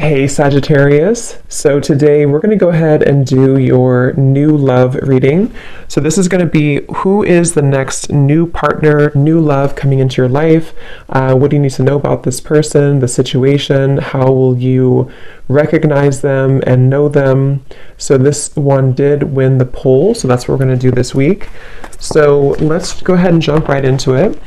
Hey Sagittarius, so today we're going to go ahead and do your new love reading. So this is going to be who is the next new partner, new love coming into your life. What do you need to know about this person, the situation? How will you recognize them and know them? So this one did win the poll, so that's what we're going to do this week. So let's go ahead and jump right into it.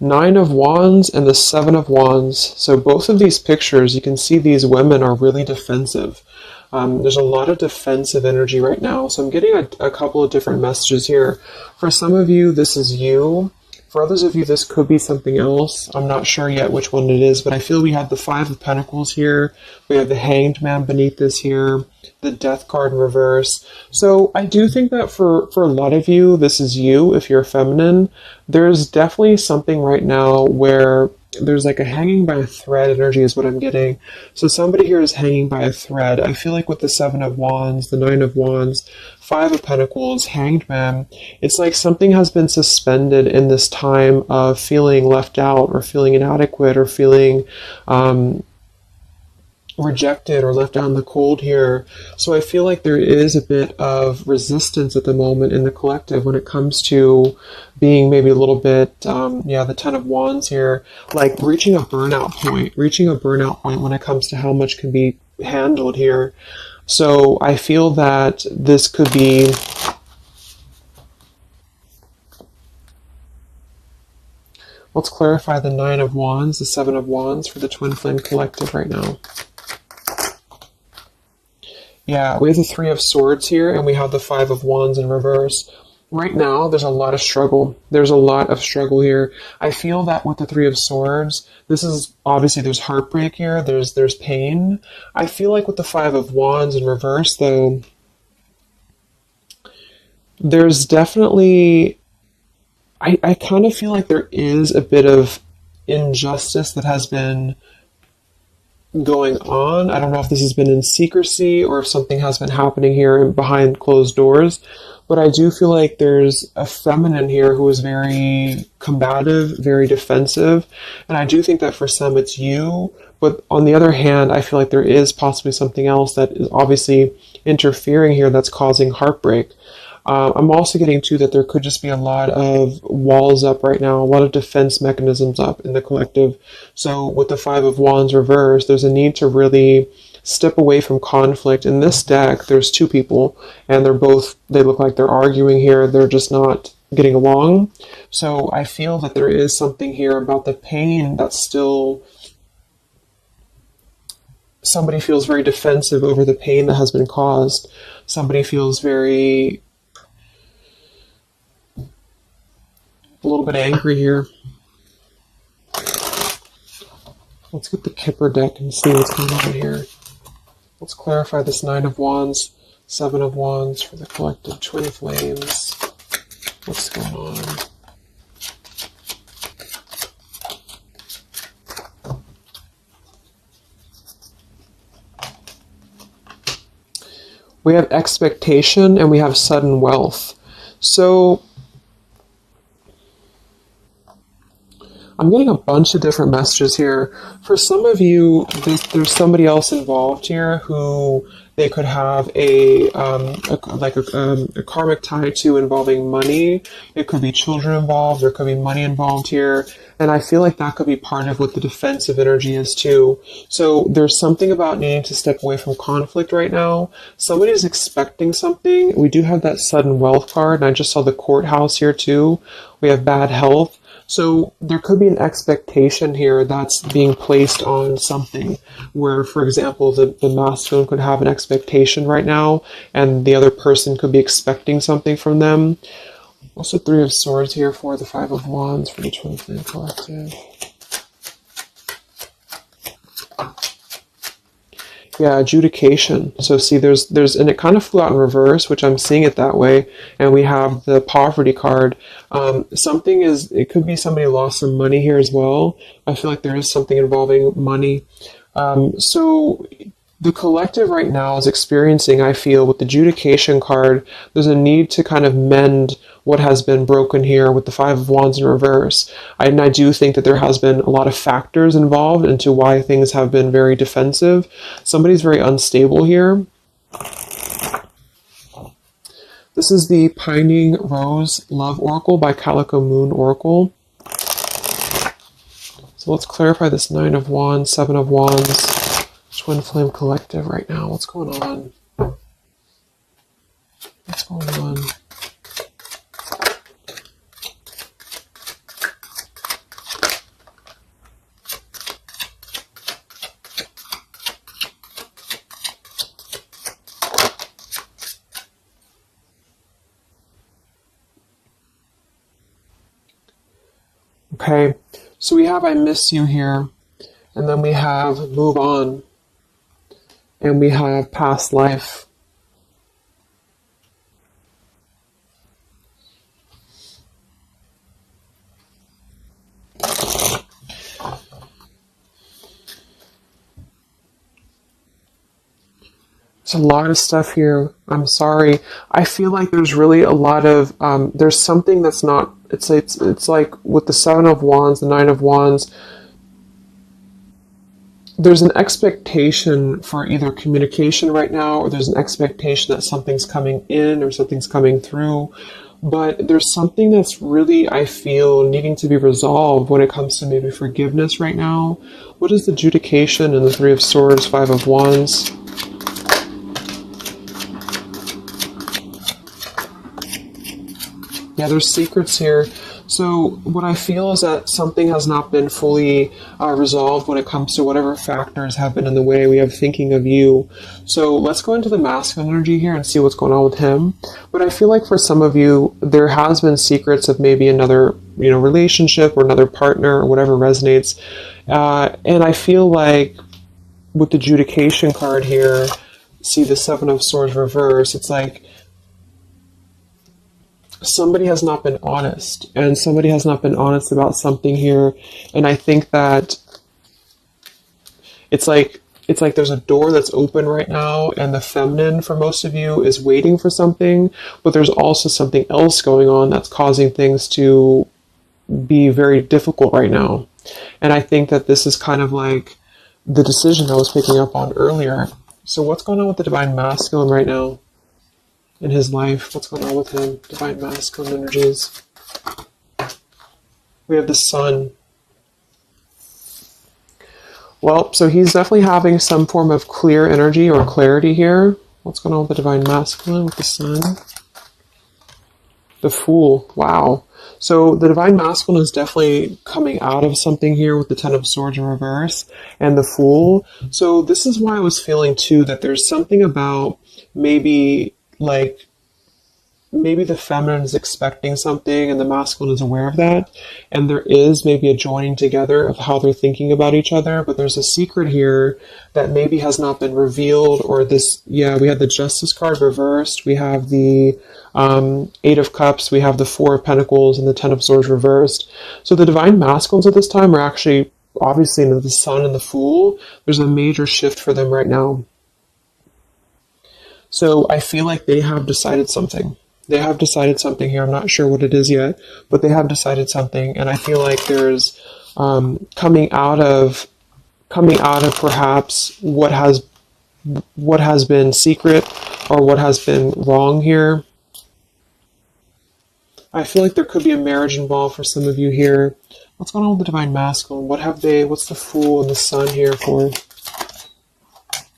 Nine of Wands and the Seven of Wands. So both of these pictures, you can see these women are really defensive. There's a lot of defensive energy right now. So I'm getting a couple of different messages here. For some of you, this is you. For others of you, this could be something else. I'm not sure yet which one it is, but I feel we have the Five of Pentacles here. We have the Hanged Man beneath this here, the Death card in reverse. So I do think that for a lot of you, this is you, if you're feminine. There's definitely something right now where there's like a hanging by a thread energy is what I'm getting. So somebody here is hanging by a thread. I feel like with the Seven of Wands, the Nine of Wands, Five of Pentacles, Hanged Man, it's like something has been suspended in this time of feeling left out or feeling inadequate or feeling rejected or left out in the cold here. So I feel like there is a bit of resistance at the moment in the collective when it comes to being maybe a little bit, the Ten of Wands here, like reaching a burnout point when it comes to how much can be handled here. So I feel that this could be let's clarify the Nine of Wands, the Seven of Wands for the Twin Flame Collective right now. Yeah, we have the Three of Swords here, and we have the Five of Wands in reverse. Right now, there's a lot of struggle. There's a lot of struggle here. I feel that with the Three of Swords, this is, obviously there's heartbreak here, there's pain. I feel like with the Five of Wands in reverse, though, there's definitely, I kind of feel like there is a bit of injustice that has been going on. I don't know if this has been in secrecy or if something has been happening here behind closed doors, but I do feel like there's a feminine here who is very combative, very defensive, and I do think that for some it's you, but on the other hand, I feel like there is possibly something else that is obviously interfering here that's causing heartbreak. I'm also getting to that there could just be a lot of walls up right now, a lot of defense mechanisms up in the collective. So with the Five of Wands reversed, there's a need to really step away from conflict. In this deck, there's two people, and they look like they're arguing here. They're just not getting along. So I feel that there is something here about the pain that's still... Somebody feels very defensive over the pain that has been caused. Somebody feels very... a little bit angry here. Let's get the Kipper deck and see what's going on here. Let's clarify this Nine of Wands, Seven of Wands for the collective Twin Flames. What's going on? We have expectation and we have sudden wealth. So I'm getting a bunch of different messages here. For some of you, there's somebody else involved here who they could have a karmic tie to involving money. It could be children involved. There could be money involved here. And I feel like that could be part of what the defensive energy is too. So there's something about needing to step away from conflict right now. Somebody is expecting something. We do have that sudden wealth card, and I just saw the courthouse here too. We have bad health. So there could be an expectation here that's being placed on something where, for example, the masculine could have an expectation right now and the other person could be expecting something from them. Also Three of Swords here for the Five of Wands for the Twin Flame Collective. Yeah, adjudication. So see, there's, and it kind of flew out in reverse, which I'm seeing it that way. And we have the poverty card. It could be somebody lost some money here as well. I feel like there is something involving money. So The collective right now is experiencing, I feel, with the adjudication card, there's a need to kind of mend what has been broken here with the Five of Wands in reverse. And I do think that there has been a lot of factors involved into why things have been very defensive. Somebody's very unstable here. This is the Pining Rose Love Oracle by Calico Moon Oracle. So let's clarify this Nine of Wands, Seven of Wands, Twin Flame Collective right now. What's going on? What's going on? Okay, so we have I miss you here, and then we have move on, and we have past life. There's a lot of stuff here. I'm sorry. I feel like there's really a lot of, there's something that's not, it's like with the Seven of Wands, the Nine of Wands, there's an expectation for either communication right now, or there's an expectation that something's coming in or something's coming through. But there's something that's really, I feel, needing to be resolved when it comes to maybe forgiveness right now. What is the adjudication in the Three of Swords, Five of Wands? Yeah, there's secrets here. So what I feel is that something has not been fully resolved when it comes to whatever factors have been in the way. We have thinking of you. So let's go into the masculine energy here and see what's going on with him. But I feel like for some of you, there has been secrets of maybe another, relationship or another partner or whatever resonates. And I feel like with the adjudication card here, see the Seven of Swords reverse, it's like somebody has not been honest, and somebody has not been honest about something here. And I think that it's like there's a door that's open right now, and the feminine for most of you is waiting for something, but there's also something else going on that's causing things to be very difficult right now. And I think that this is kind of like the decision I was picking up on earlier. So what's going on with the Divine Masculine right now in his life? What's going on with him? Divine Masculine energies. We have the Sun. Well, so he's definitely having some form of clear energy or clarity here. What's going on with the Divine Masculine with the Sun? The Fool. Wow. So the Divine Masculine is definitely coming out of something here with the Ten of Swords in reverse and the Fool. So this is why I was feeling too that there's something about maybe the feminine is expecting something and the masculine is aware of that, and there is maybe a joining together of how they're thinking about each other, but there's a secret here that maybe has not been revealed. Or this, yeah, we had the Justice card reversed, we have the Eight of Cups, we have the Four of Pentacles, and the Ten of Swords reversed. So the Divine Masculines at this time are actually obviously into the Sun and the Fool. There's a major shift for them right now. So I feel like they have decided something. They have decided something here. I'm not sure what it is yet, but they have decided something. And I feel like there's coming out of perhaps what has been secret or what has been wrong here. I feel like there could be a marriage involved for some of you here. What's going on with the Divine Masculine? What's the Fool and the Sun here for?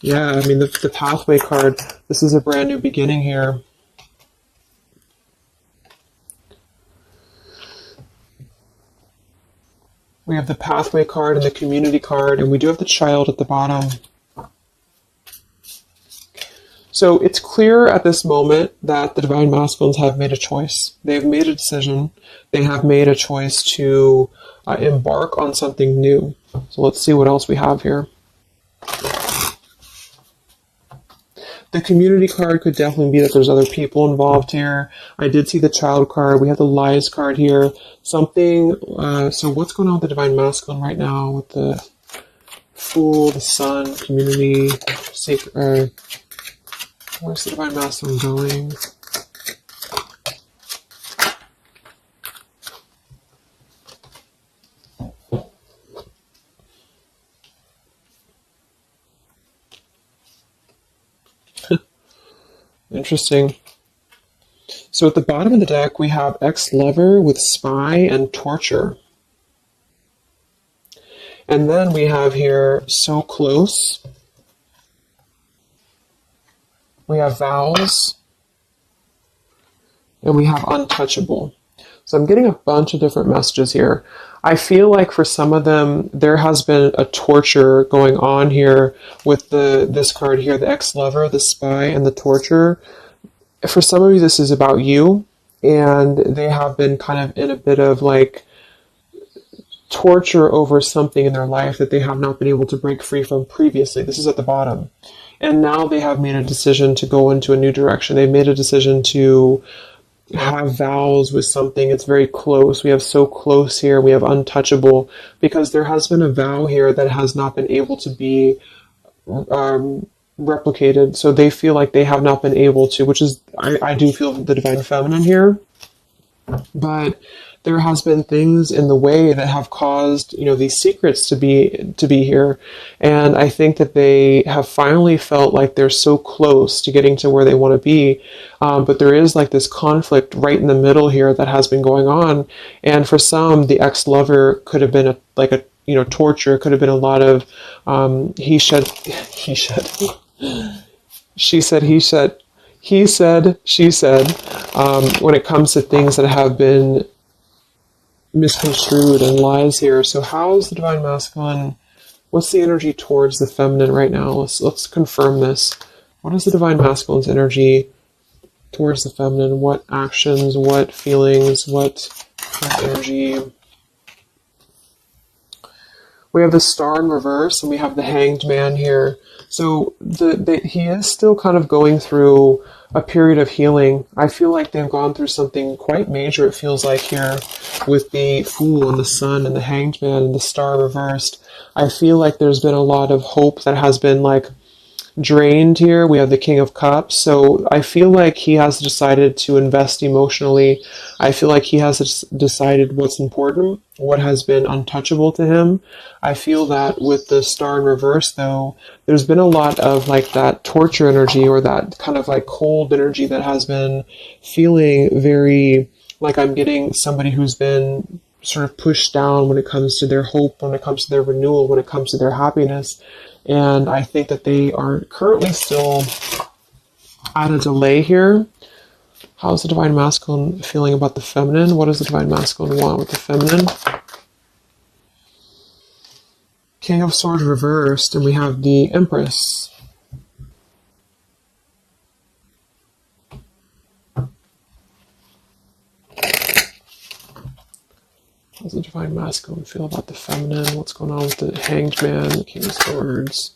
Yeah, I mean, the Pathway card, this is a brand new beginning here. We have the Pathway card and the Community card, and we do have the Child at the bottom. So it's clear at this moment that the Divine Masculines have made a choice. They've made a decision. They have made a choice to embark on something new. So let's see what else we have here. The Community card could definitely be that there's other people involved here. I did see the Child card. We have the Lies card here. Something, so what's going on with the Divine Masculine right now with the Fool, the Sun, Community? secret, where's the divine masculine going? Interesting. So at the bottom of the deck, we have ex-lover with spy and torture. And then we have here so close. We have vows. And we have untouchable. So I'm getting a bunch of different messages here. I feel like for some of them, there has been a torture going on here with this card here, the ex-lover, the spy, and the torture. For some of you, this is about you, and they have been kind of in a bit of like torture over something in their life that they have not been able to break free from previously. This is at the bottom. And now they have made a decision to go into a new direction. They've made a decision to have vows with something. It's very close. We have so close here. We have untouchable, because there has been a vow here that has not been able to be replicated. So they feel like they have not been able to, which is, I do feel the divine feminine here. But there has been things in the way that have caused, these secrets to be here. And I think that they have finally felt like they're so close to getting to where they want to be. But there is like this conflict right in the middle here that has been going on. And for some, the ex-lover could have been torture. It could have been a lot of he said, she said, he said, he said, she said, when it comes to things that have been misconstrued and lies here. So how is the divine masculine? What's the energy towards the feminine right now? Let's confirm this. What is the divine masculine's energy towards the feminine? What actions, what feelings, what energy? We have the star in reverse, and we have the hanged man here. So he is still kind of going through a period of healing. I feel like they've gone through something quite major, it feels like, here with the Fool and the Sun and the hanged man and the star reversed. I feel like there's been a lot of hope that has been like drained here. We have the King of Cups. So I feel like he has decided to invest emotionally. I feel like he has decided what's important, what has been untouchable to him. I feel that with the star in reverse, though, there's been a lot of like that torture energy, or that kind of like cold energy that has been feeling very like I'm getting somebody who's been sort of pushed down when it comes to their hope, when it comes to their renewal, when it comes to their happiness. And I think that they are currently still at a delay here. How's the divine masculine feeling about the feminine? What does the divine masculine want with the feminine? King of Swords reversed, and we have the Empress. How does the divine masculine feel about the feminine? What's going on with the hanged man, the King of Swords?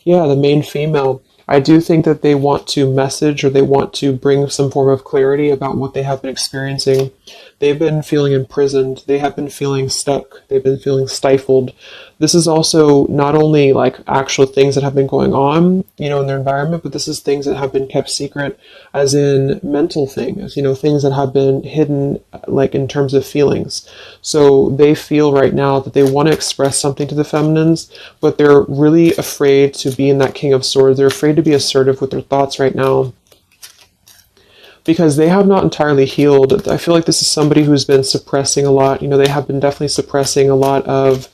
Yeah, the main female. I do think that they want to message, or they want to bring some form of clarity about what they have been experiencing. They've been feeling imprisoned. They have been feeling stuck. They've been feeling stifled. This is also not only like actual things that have been going on, in their environment, but this is things that have been kept secret, as in mental things, things that have been hidden, like in terms of feelings. So they feel right now that they want to express something to the feminines, but they're really afraid to be in that King of Swords. They're afraid to be assertive with their thoughts right now, because they have not entirely healed. I feel like this is somebody who's been suppressing a lot. They have been definitely suppressing a lot of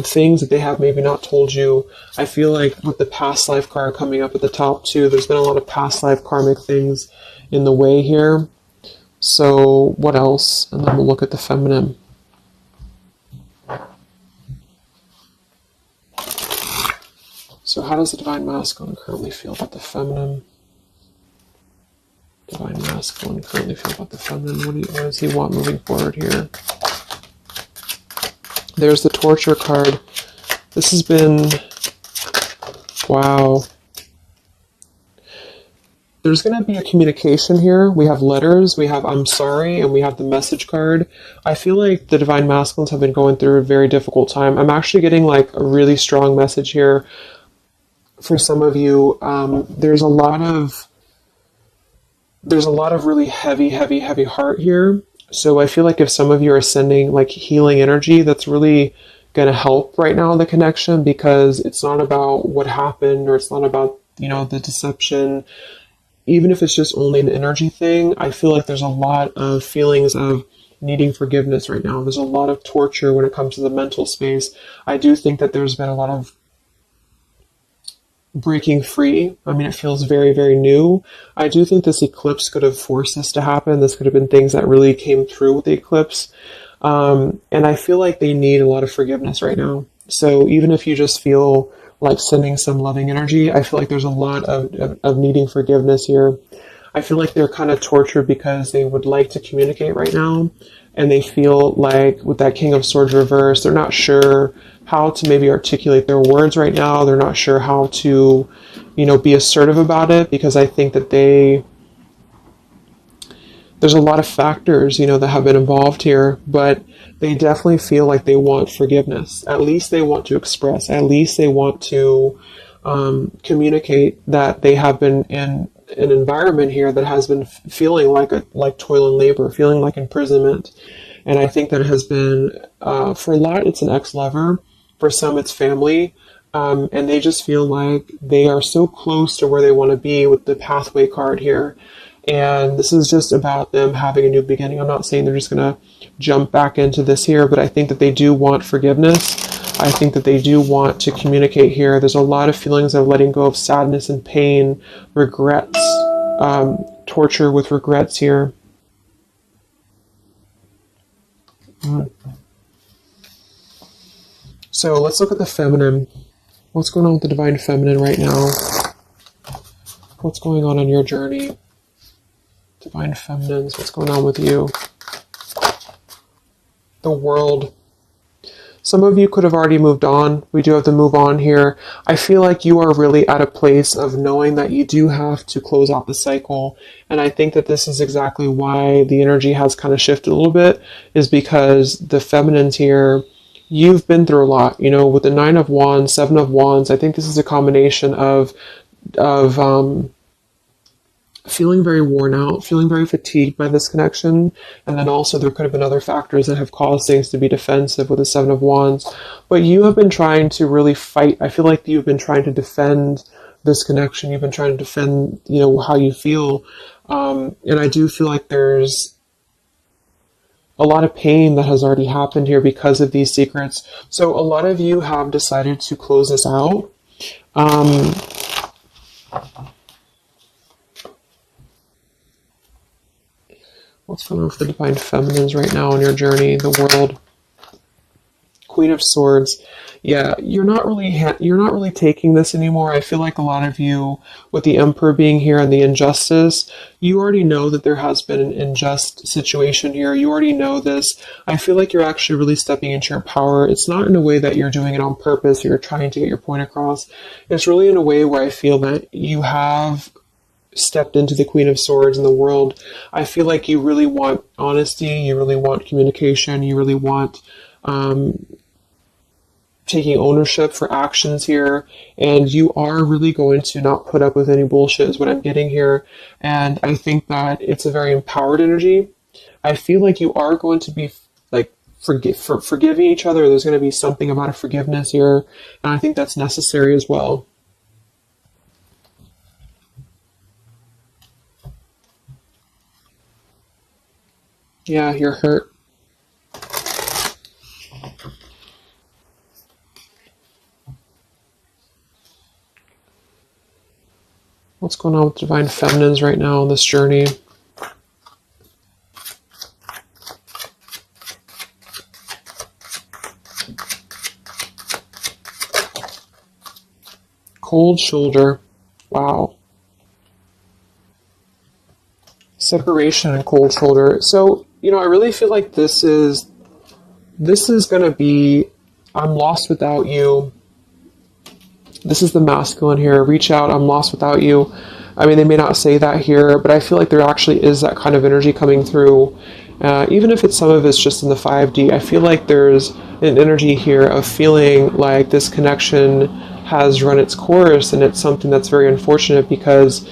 things that they have maybe not told you. I feel like with the past life card coming up at the top too, there's been a lot of past life karmic things in the way here. So what else? And then we'll look at the feminine. So how does the divine masculine currently feel about the feminine? Divine masculine currently feel about the feminine? What does he want moving forward here? There's the torture card. This has been, wow. There's going to be a communication here. We have letters, we have I'm sorry, and we have the message card. I feel like the divine masculines have been going through a very difficult time. I'm actually getting like a really strong message here for some of you, there's a lot of really heavy heart here. So I feel like if some of you are sending like healing energy, that's really going to help right now in the connection, because it's not about what happened, or it's not about, the deception. Even if it's just only an energy thing, I feel like there's a lot of feelings of needing forgiveness right now. There's a lot of torture when it comes to the mental space. I do think that there's been a lot of breaking free. I mean, it feels very, very new. I do think this eclipse could have forced this to happen. This could have been things that really came through with the eclipse. And I feel like they need a lot of forgiveness right now. So even if you just feel like sending some loving energy, I feel like there's a lot of needing forgiveness here. I feel like they're kind of tortured because they would like to communicate right now. And they feel like with that King of Swords reverse, they're not sure how to maybe articulate their words right now. They're not sure how to, be assertive about it, because I think that there's a lot of factors, that have been involved here, but they definitely feel like they want forgiveness. At least they want to express, at least they want to communicate that they have been in an environment here that has been feeling like toil and labor, feeling like imprisonment. And I think that it has been, for a lot, it's an ex-lover. For some, it's family. And they just feel like they are so close to where they want to be with the pathway card here. And this is just about them having a new beginning. I'm not saying they're just going to jump back into this here, but I think that they do want forgiveness. I think that they do want to communicate here. There's a lot of feelings of letting go of sadness and pain, regrets, torture with regrets here. So let's look at the feminine. What's going on with the divine feminine right now? What's going on your journey? Divine feminines, what's going on with you? The world. Some of you could have already moved on. We do have to move on here. I feel like you are really at a place of knowing that you do have to close out the cycle. And I think that this is exactly why the energy has kind of shifted a little bit, is because the feminines here, you've been through a lot, with the 9 of Wands, 7 of Wands. I think this is a combination of feeling very worn out, feeling very fatigued by this connection. And then also there could have been other factors that have caused things to be defensive with the 7 of Wands. But you have been trying to really fight. I feel like you've been trying to defend this connection. You've been trying to defend, how you feel. And I do feel like there's a lot of pain that has already happened here because of these secrets. So a lot of you have decided to close this out. What's going on with the divine feminines right now on your journey, the world? Queen of Swords. Yeah, you're not really taking this anymore. I feel like a lot of you, with the Emperor being here and the injustice, you already know that there has been an unjust situation here. You already know this. I feel like you're actually really stepping into your power. It's not in a way that you're doing it on purpose or you're trying to get your point across. It's really in a way where I feel that you have stepped into the Queen of Swords in the world. I feel like you really want honesty, you really want communication, you really want taking ownership for actions here, and you are really going to not put up with any bullshit is what I'm getting here. And I think that it's a very empowered energy. I feel like you are going to be like forgiving each other. There's going to be something about a forgiveness here, and I think that's necessary as well. Yeah, you're hurt. What's going on with divine feminines right now on this journey? Cold shoulder. Wow. Separation and cold shoulder. So, I really feel like this is going to be, I'm lost without you. This is the masculine here. Reach out, I'm lost without you. I mean, they may not say that here, but I feel like there actually is that kind of energy coming through. Even if some of it's just in the 5D, I feel like there's an energy here of feeling like this connection has run its course, and it's something that's very unfortunate because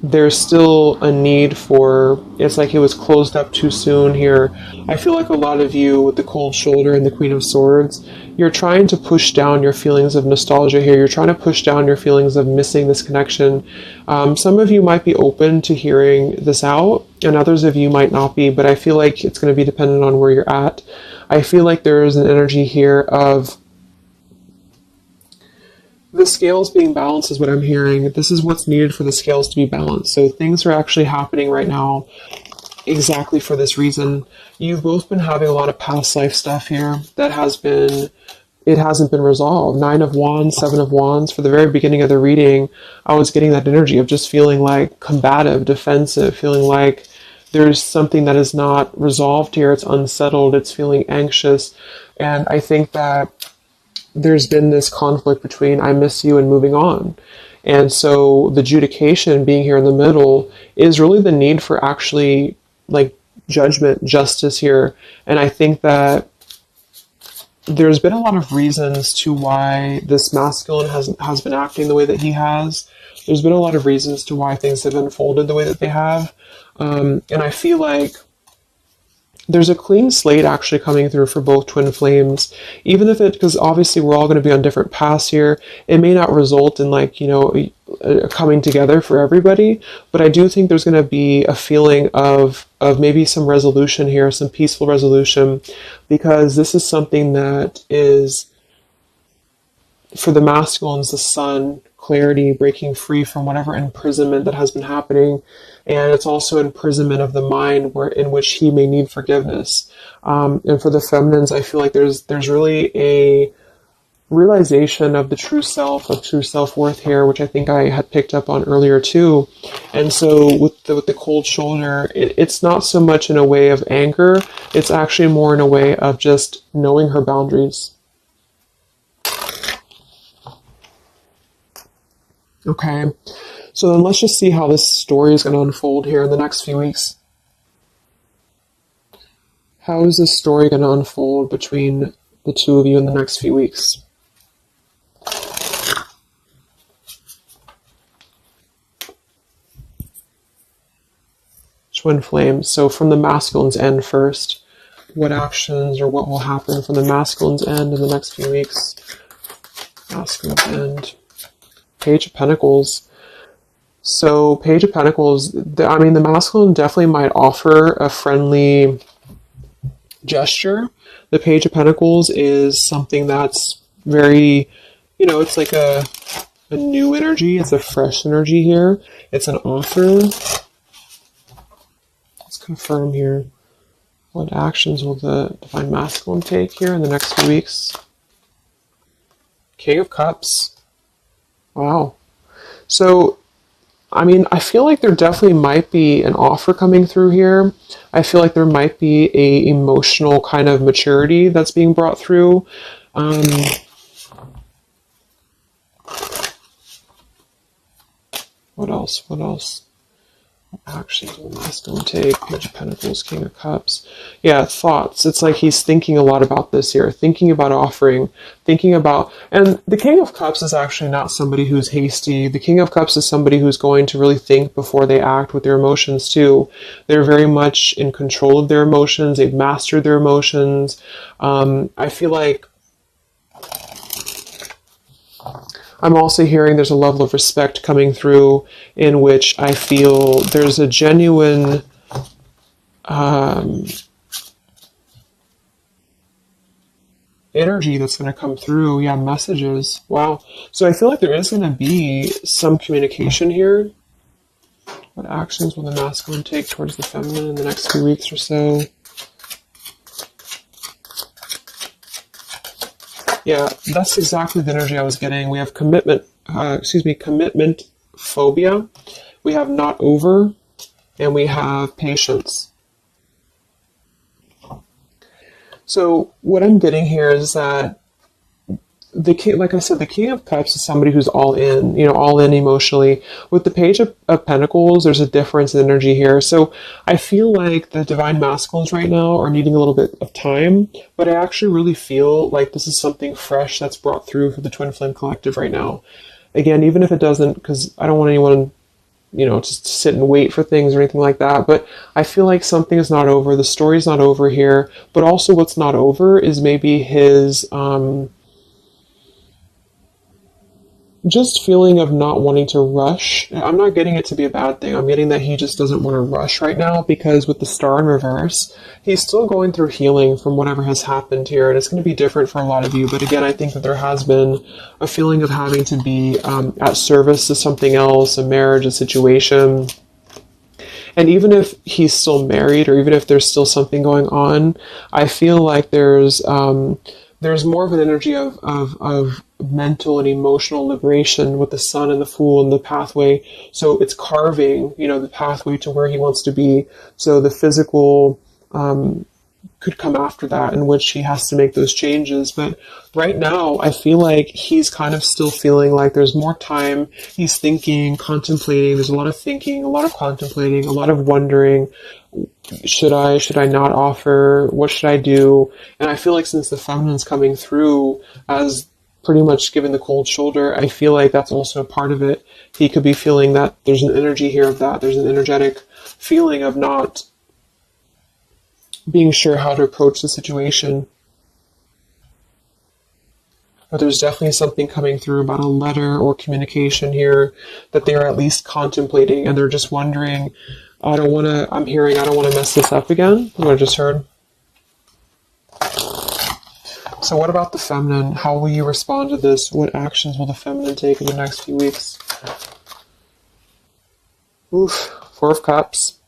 there's still a need for, it's like it was closed up too soon here. I feel like a lot of you with the cold shoulder and the Queen of Swords, you're trying to push down your feelings of nostalgia here. You're trying to push down your feelings of missing this connection. Some of you might be open to hearing this out, and others of you might not be, but I feel like it's going to be dependent on where you're at. I feel like there is an energy here of the scales being balanced is what I'm hearing. This is what's needed for the scales to be balanced. So things are actually happening right now exactly for this reason. You've both been having a lot of past life stuff here that it hasn't been resolved. 9 of Wands, 7 of Wands. For the very beginning of the reading, I was getting that energy of just feeling like combative, defensive, feeling like there's something that is not resolved here. It's unsettled. It's feeling anxious. And I think that there's been this conflict between I miss you and moving on. And so the adjudication being here in the middle is really the need for actually like judgment, justice here. And I think that there's been a lot of reasons to why this masculine has been acting the way that he has. There's been a lot of reasons to why things have unfolded the way that they have. And I feel like there's a clean slate actually coming through for both twin flames, even if because obviously we're all going to be on different paths here. It may not result in like, a coming together for everybody, but I do think there's going to be a feeling of maybe some resolution here, some peaceful resolution, because this is something that is, for the masculines, the sun, clarity, breaking free from whatever imprisonment that has been happening. And it's also imprisonment of the mind in which he may need forgiveness. And for the feminines, I feel like there's really a realization of the true self, of true self-worth here, which I think I had picked up on earlier too. And so with the cold shoulder, it's not so much in a way of anger. It's actually more in a way of just knowing her boundaries. Okay, so then let's just see how this story is going to unfold here in the next few weeks. How is this story going to unfold between the two of you in the next few weeks? Twin flames. So from the masculine's end first, what actions or what will happen from the masculine's end in the next few weeks? Masculine's end. Page of Pentacles. So Page of Pentacles, the masculine definitely might offer a friendly gesture. The Page of Pentacles is something that's very, it's like a new energy. It's a fresh energy here. It's an offer. Let's confirm here. What actions will the Divine Masculine take here in the next few weeks? King of Cups. Wow. So, I feel like there definitely might be an offer coming through here. I feel like there might be a emotional kind of maturity that's being brought through. What else? What actions will the masculine take? Page of Pentacles, King of Cups. Yeah, thoughts. It's like he's thinking a lot about this here, thinking about offering, and the King of Cups is actually not somebody who's hasty. The King of Cups is somebody who's going to really think before they act with their emotions too. They're very much in control of their emotions. They've mastered their emotions. I feel like I'm also hearing there's a level of respect coming through in which I feel there's a genuine energy that's going to come through. Yeah, messages. Wow. So I feel like there is going to be some communication here. What actions will the masculine take towards the feminine in the next few weeks or so? Yeah, that's exactly the energy I was getting. We have commitment phobia. We have not over, and we have patience. So what I'm getting here is that the king, like I said, the King of Cups is somebody who's all in, all in emotionally. With the Page of Pentacles, there's a difference in energy here. So I feel like the Divine Masculines right now are needing a little bit of time, but I actually really feel like this is something fresh that's brought through for the Twin Flame Collective right now. Again, even if it doesn't, because I don't want anyone, just to sit and wait for things or anything like that. But I feel like something is not over. The story's not over here. But also what's not over is maybe his just feeling of not wanting to rush. I'm not getting it to be a bad thing. I'm getting that he just doesn't want to rush right now, because with the Star in reverse, he's still going through healing from whatever has happened here, and it's going to be different for a lot of you. But again, I think that there has been a feeling of having to be at service to something else, a marriage, a situation. And even if he's still married, or even if there's still something going on, I feel like there's more of an energy of mental and emotional liberation with the Sun and the Fool and the pathway. So it's carving, the pathway to where he wants to be. So the physical could come after that, in which he has to make those changes. But right now, I feel like he's kind of still feeling like there's more time. He's thinking, contemplating. There's a lot of thinking, a lot of contemplating, a lot of wondering. Should I not offer? What should I do? And I feel like since the feminine's coming through as pretty much giving the cold shoulder, I feel like that's also a part of it. He could be feeling that there's an energy here of that. There's an energetic feeling of not being sure how to approach the situation. But there's definitely something coming through about a letter or communication here that they are at least contemplating, and they're just wondering, I don't want to mess this up again. What I just heard. So what about the feminine? How will you respond to this? What actions will the feminine take in the next few weeks? Oof, Four of Cups.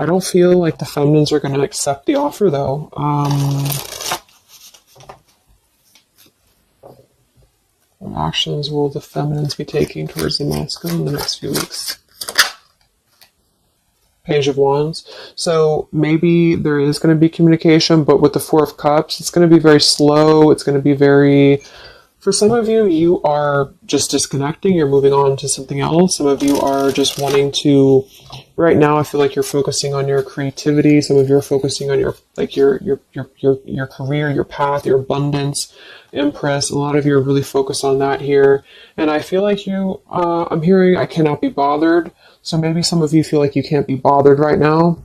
I don't feel like the feminines are going to accept the offer, though. What actions will the feminines be taking towards the masculine in the next few weeks? Page of Wands. So maybe there is going to be communication, but with the Four of Cups, it's going to be very slow. It's going to be very... For some of you, you are just disconnecting. You're moving on to something else. Some of you are just wanting to... Right now, I feel like you're focusing on your creativity. Some of you are focusing on your career, your path, your abundance, Empress. A lot of you are really focused on that here. And I feel like you... I'm hearing I cannot be bothered. So maybe some of you feel like you can't be bothered right now.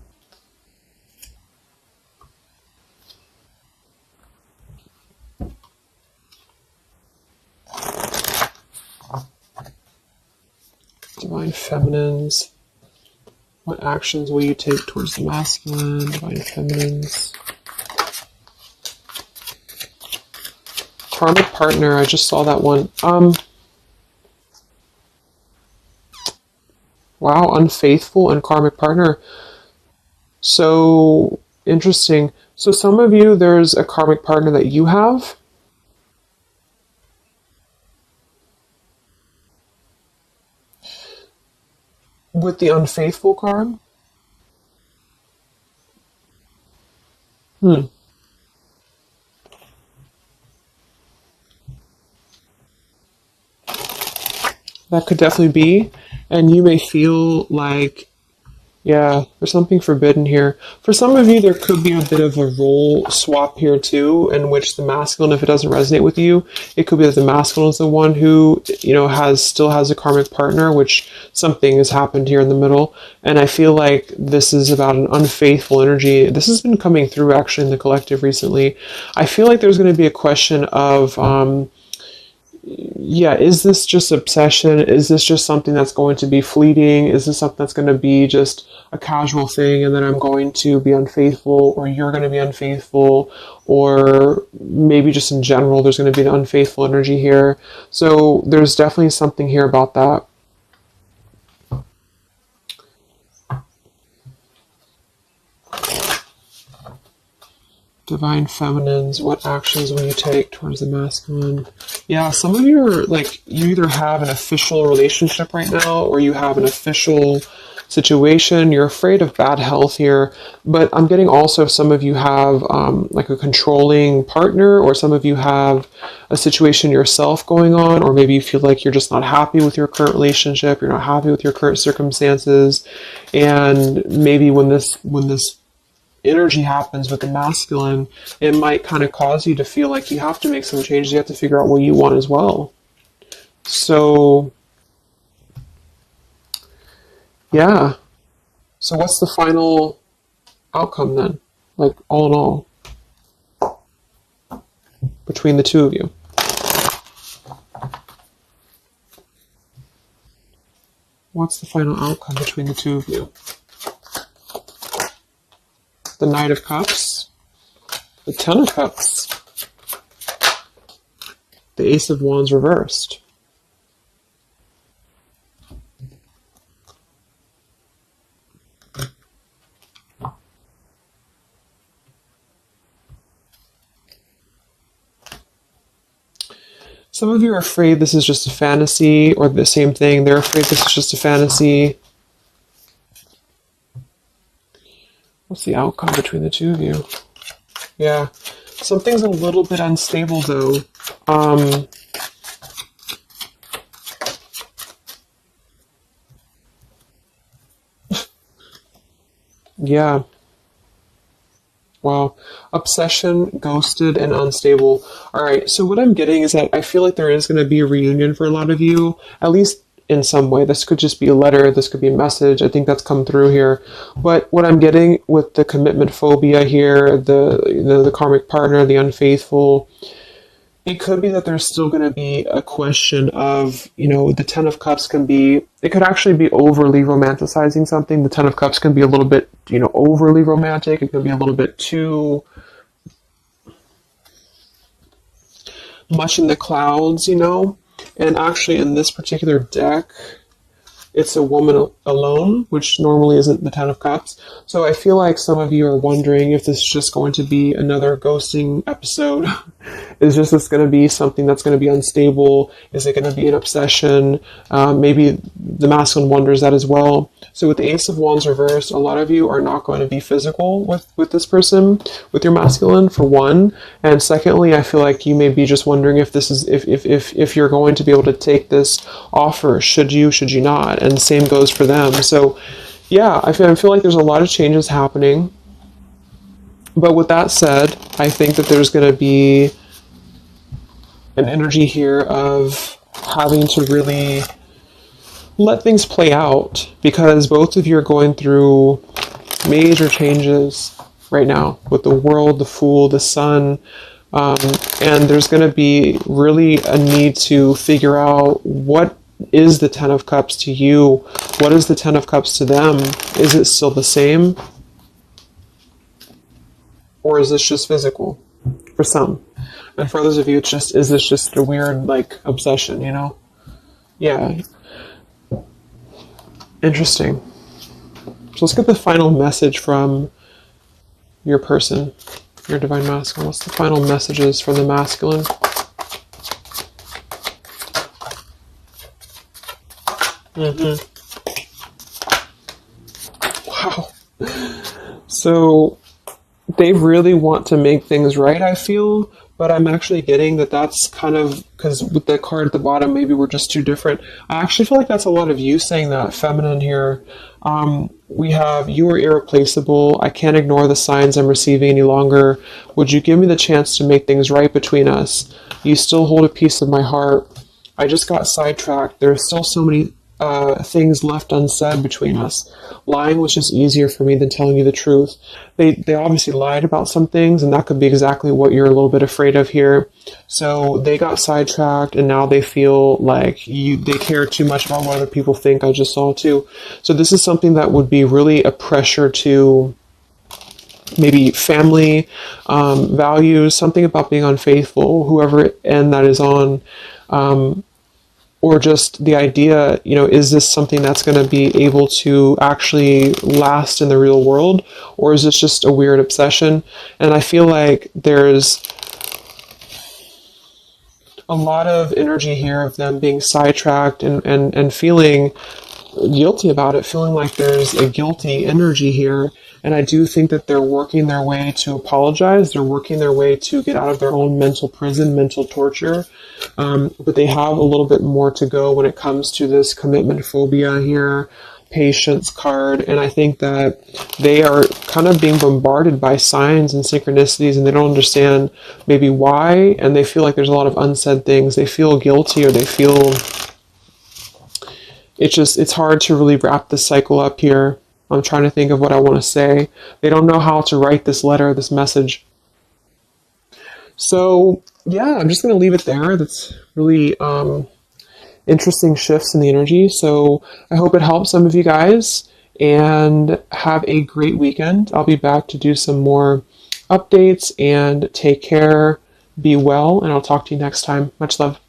Divine Feminines. What actions will you take towards the masculine? Divine Feminines. Karmic partner. I just saw that one. Wow, unfaithful and karmic partner. So interesting. So some of you, there's a karmic partner that you have. With the unfaithful card. That could definitely be. And you may feel like, yeah, there's something forbidden here. For some of you, there could be a bit of a role swap here too, in which the masculine, if it doesn't resonate with you, it could be that the masculine is the one who, still has a karmic partner, which something has happened here in the middle. And I feel like this is about an unfaithful energy. This has been coming through actually in the collective recently. I feel like there's going to be a question of, is this just obsession? Is this just something that's going to be fleeting? Is this something that's going to be just a casual thing, and then I'm going to be unfaithful, or you're going to be unfaithful, or maybe just in general there's going to be an unfaithful energy here. So there's definitely something here about that. Divine Feminines, what actions will you take towards the masculine? Yeah, some of you are like, you either have an official relationship right now or you have an official situation. You're afraid of bad health here, but I'm getting also some of you have like a controlling partner, or some of you have a situation yourself going on, or maybe you feel like you're just not happy with your current relationship, you're not happy with your current circumstances, and maybe when this energy happens with the masculine, it might kind of cause you to feel like you have to make some changes, you have to figure out what you want as well. So yeah. So what's the final outcome then? Like, all in all, between the two of you? What's the final outcome between the two of you? The Knight of Cups, the Ten of Cups, the Ace of Wands reversed. Some of you are afraid this is just a fantasy, or the same thing, they're afraid this is just a fantasy. What's the outcome between the two of you? Yeah, something's a little bit unstable though. Yeah. Wow. Obsession, ghosted, and unstable. All right. So what I'm getting is that I feel like there is going to be a reunion for a lot of you, at least in some way. This could just be a letter. This could be a message. I think that's come through here. But what I'm getting with the commitment phobia here, the karmic partner, the unfaithful, it could be that there's still going to be a question of, the Ten of Cups can be, it could actually be overly romanticizing something. The Ten of Cups can be a little bit, overly romantic. It can be a little bit too much in the clouds, And actually in this particular deck, it's a woman alone, which normally isn't the Ten of Cups. So I feel like some of you are wondering if this is just going to be another ghosting episode. Is this going to be something that's going to be unstable? Is it going to be an obsession? Maybe the masculine wonders that as well. So with the Ace of Wands reversed, a lot of you are not going to be physical with this person, with your masculine, for one. And secondly, I feel like you may be just wondering if this is if you're going to be able to take this offer. Should you not? And the same goes for them. So yeah, I feel like there's a lot of changes happening. But with that said, I think that there's going to be an energy here of having to really let things play out, because both of you are going through major changes right now with the World, the Fool, the Sun, and there's going to be really a need to figure out what is the Ten of Cups to you, what is the Ten of Cups to them. Is it still the same, or is this just physical for some? And for others of you, is this just a weird, obsession, Yeah. Interesting. So let's get the final message from your person, your divine masculine. What's the final messages from the masculine? Wow. So they really want to make things right, I feel, but I'm actually getting that that's kind of, because with the card at the bottom, maybe we're just too different. I actually feel like that's a lot of you saying that, feminine here. We have, you are irreplaceable. I can't ignore the signs I'm receiving any longer. Would you give me the chance to make things right between us? You still hold a piece of my heart. I just got sidetracked. There are still so many things left unsaid between us. Lying was just easier for me than telling you the truth. They obviously lied about some things, and that could be exactly what you're a little bit afraid of here. So they got sidetracked, and now they feel like they care too much about what other people think. I just saw too. So this is something that would be really a pressure to maybe family, values, something about being unfaithful, whoever end that is on. or just the idea, is this something that's going to be able to actually last in the real world, or is this just a weird obsession? And I feel like there's a lot of energy here of them being sidetracked and feeling guilty about it, feeling like there's a guilty energy here. And I do think that they're working their way to apologize. They're working their way to get out of their own mental prison, mental torture. But they have a little bit more to go when it comes to this commitment phobia here, patience card. And I think that they are kind of being bombarded by signs and synchronicities, and they don't understand maybe why. And they feel like there's a lot of unsaid things. They feel guilty, or they feel it's hard to really wrap this cycle up here. I'm trying to think of what I want to say. They don't know how to write this letter, this message. So yeah, I'm just going to leave it there. That's really interesting shifts in the energy. So I hope it helps some of you guys, and have a great weekend. I'll be back to do some more updates, and take care, be well, and I'll talk to you next time. Much love.